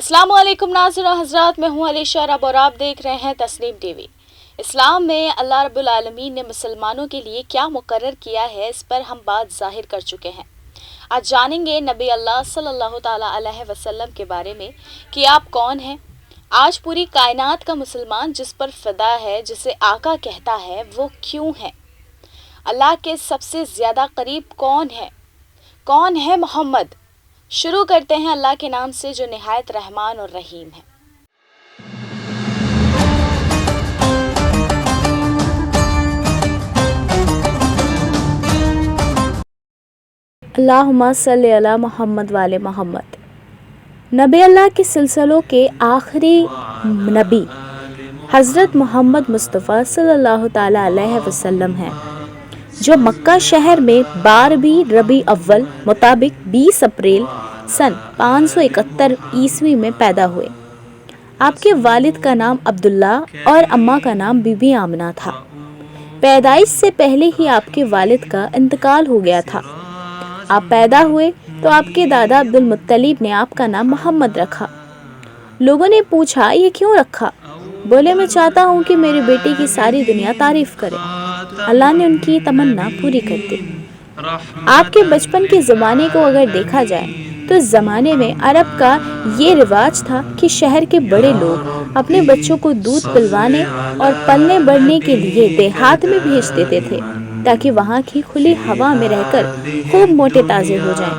अस्सलाम वालेकुम नाज़रीन हज़रात, मैं हूँ अलीशा रब और आप देख रहे हैं तस्नीम टीवी। इस्लाम में अल्लाह रब्बुल आलमीन ने मुसलमानों के लिए क्या मुकर्रर किया है, इस पर हम बात ज़ाहिर कर चुके हैं। आज जानेंगे नबी अल्लाह सल्लल्लाहु ताला अलैहि वसल्लम के बारे में कि आप कौन हैं। आज पूरी कायनात का मुसलमान जिस पर फ़िदा है, जिसे आका कहता है, वो क्यों है? अल्लाह के सबसे ज़्यादा करीब कौन है? कौन है मोहम्मद? शुरू करते हैं अल्लाह के नाम से जो निहायत रहमान और रहीम है। अल्लाहुम्मा सल्ली अला मोहम्मद वाले मोहम्मद। नबी अल्लाह के सिलसिलों के आखिरी नबी हज़रत मोहम्मद मुस्तफ़ा सल्लल्लाहु ताला अलैहि वसल्लम हैं, जो मक्का शहर में 12वीं रबी अव्वल मुताबिक 20 अप्रैल सन 571 ईस्वी में पैदा हुए। आपके वालिद का नाम अब्दुल्ला और अम्मा का नाम बीबी आमना था। पैदाइश से पहले ही आपके वालिद का इंतकाल हो गया था। आप पैदा हुए तो आपके दादा अब्दुल मुत्तलिब ने आपका नाम मोहम्मद रखा। लोगों ने पूछा, ये क्यों रखा? बोले, मैं चाहता हूँ कि मेरी बेटी की सारी दुनिया तारीफ करे। अल्लाह ने उनकी तमन्ना पूरी कर दी। आपके बचपन के ज़माने को अगर देखा जाए तो इस ज़माने में अरब का ये रिवाज था कि शहर के बड़े लोग अपने बच्चों को दूध पिलवाने और पलने बढ़ने के लिए देहात में भेज देते थे, ताकि वहाँ की खुली हवा में रहकर खूब मोटे ताज़े हो जाएं।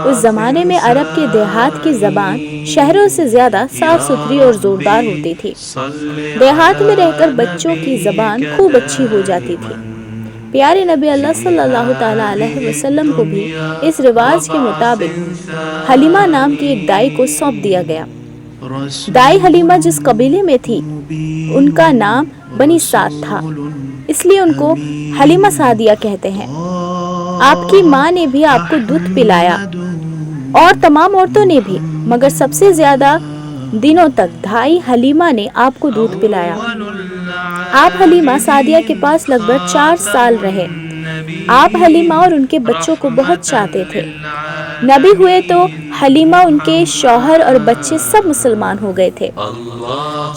उस ज़माने में अरब के देहात की ज़बान शहरों से ज़्यादा साफ सुथरी और ज़ोरदार होती थी। देहात में रहकर बच्चों की ज़बान खूब अच्छी हो जाती थी। प्यारे नबी अल्लाह सल्लल्लाहु ताला अलैहि वसल्लम को भी इस रिवाज के मुताबिक हलीमा नाम की एक दाई को सौंप दिया गया। दाई हलीमा जिस कबीले में थी, उनका नाम बनी साद था, इसलिए उनको हलीमा सादिया कहते हैं। आपकी माँ ने भी आपको दूध पिलाया और तमाम औरतों ने भी, मगर सबसे ज्यादा दिनों तक दाई हलीमा ने आपको दूध पिलाया। आप हलीमा सादिया के पास लगभग 4 साल रहे। आप हलीमा और उनके बच्चों को बहुत चाहते थे। नबी हुए तो हलीमा, उनके शौहर और बच्चे सब मुसलमान हो गए थे।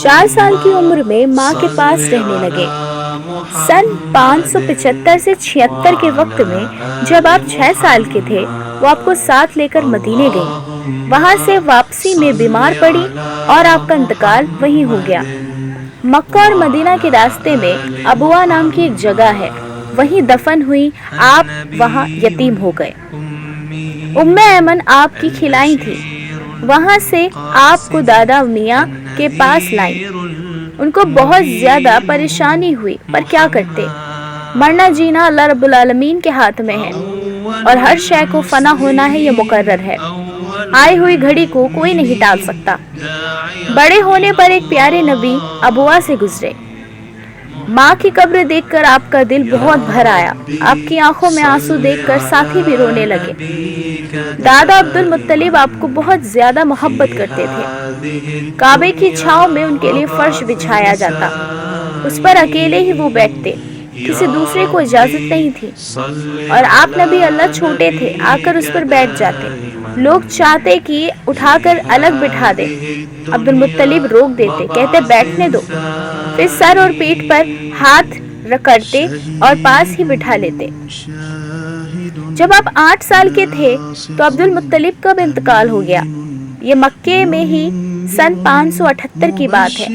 4 साल की उम्र में माँ के पास रहने लगे। सन 575 से 76 के वक्त में जब आप 6 साल के थे, वो आपको साथ लेकर मदीने गई। वहाँ से वापसी में बीमार पड़ी और आपका इंतकाल वहीं हो गया। मक्का और मदीना के रास्ते में अबुआ नाम की एक जगह है, वहीं दफन हुई। आप वहाँ यतीम हो गए। उम्मे ऐमन आपकी खिलाई थी। वहाँ से आपको दादा मियाँ के पास लाई। उनको बहुत ज्यादा परेशानी हुई, पर क्या करते? मरना जीना अल्लाह रब्बुल आलमीन के हाथ में है और हर शय को फना होना है, ये मुकर्रर है। आई हुई घड़ी को कोई नहीं टाल सकता। बड़े होने पर एक प्यारे नबी अबुआ से गुजरे। माँ की कब्र देखकर आपका दिल बहुत भर आया। आपकी आंखों में आंसू देखकर साथी भी रोने लगे। दादा अब्दुल मुत्तलिब आपको बहुत ज्यादा मोहब्बत करते थे। काबे की छांव में उनके लिए फर्श बिछाया जाता, उस पर अकेले ही वो बैठते, किसी दूसरे को इजाजत नहीं थी। और आप नबी अल्लाह छोटे थे, आकर उस पर बैठ जाते। लोग चाहते कि उठाकर अलग बिठा दे, अब्दुल मुत्तलिब रोक देते, कहते बैठने दो। फिर सर और पीठ पर हाथ रगड़ते और पास ही बिठा लेते। जब आप 8 साल के थे तो अब्दुल मुत्तलिब का भी इंतकाल हो गया। ये मक्के में ही सन 578 की बात है।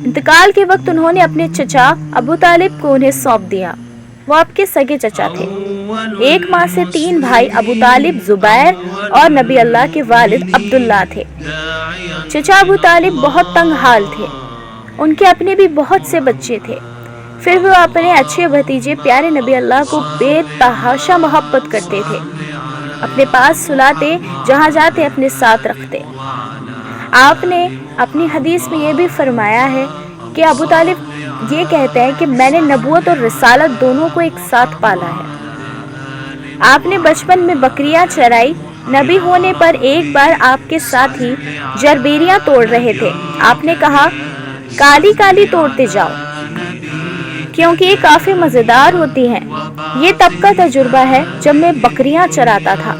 इंतकाल के वक्त उन्होंने अपने चचा अबू तालिब को उन्हें सौंप दिया। वो आपके सगे चचा थे। एक माँ से 3 भाई अबू तालिब, जुबैर और नबी अल्लाह के वालिद अब्दुल्ला थे। चचा अबू तालिब बहुत तंग हाल थे। उनके अपने भी बहुत से बच्चे थे। फिर वो अपने अच्छे भतीजे प्यारे नबी अल्लाह को बेतहाशा मोहब्बत करते थे। अपने पास सुलाते, जहाँ जाते अपने साथ रखते। आपने अपनी हदीस में ये भी फरमाया है कि अबू तालिब ये कहते हैं कि मैंने नबूवत और रिसालत दोनों को एक साथ पाला है। आपने बचपन में बकरियां चराई। नबी होने पर एक बार आपके साथी जरबेरियां तोड़ रहे थे। आपने कहा, काली काली तोड़ते जाओ, क्योंकि ये काफी मजेदार होती हैं। ये तब का तजुर्बा है जब मैं बकरियां चराता था।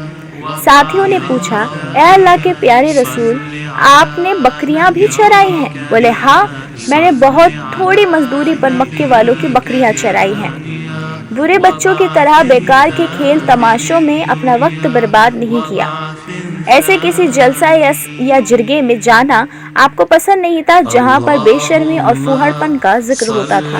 साथियों ने पूछा, ए अल्लाह के प्यारे रसूल, آپ نے بکریاں بھی چرائی ہیں؟ بولے ہاں، میں نے بہت تھوڑی مزدوری پر مکے والوں کی بکریاں چرائی ہیں۔ برے بچوں کی طرح بیکار کے کھیل تماشوں میں اپنا وقت برباد نہیں کیا۔ ایسے کسی جلسہ یا جرگے میں جانا آپ کو پسند نہیں تھا جہاں پر بے شرمی اور فوہڑ پن کا ذکر ہوتا تھا۔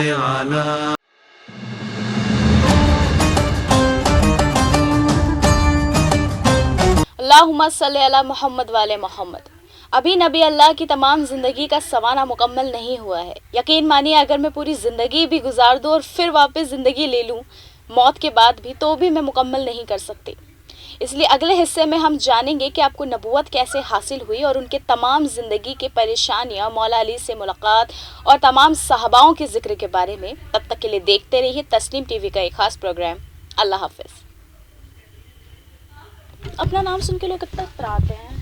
اللہم صلی علی محمد وعلی محمد۔ ابھی نبی اللہ کی تمام زندگی کا سوانح مکمل نہیں ہوا ہے۔ یقین مانیے اگر میں پوری زندگی بھی گزار دوں اور پھر واپس زندگی لے لوں موت کے بعد بھی، تو بھی میں مکمل نہیں کر سکتی۔ اس لیے اگلے حصے میں ہم جانیں گے کہ آپ کو نبوت کیسے حاصل ہوئی اور ان کے تمام زندگی کی پریشانیاں، مولا علی سے ملاقات اور تمام صحاباؤں کے ذکر کے بارے میں۔ تب تک کے لیے دیکھتے رہیے تسنیم ٹی وی کا ایک خاص پروگرام۔ اللہ حافظ۔ اپنا نام سن کے لوگ کتنا اتراتے ہیں۔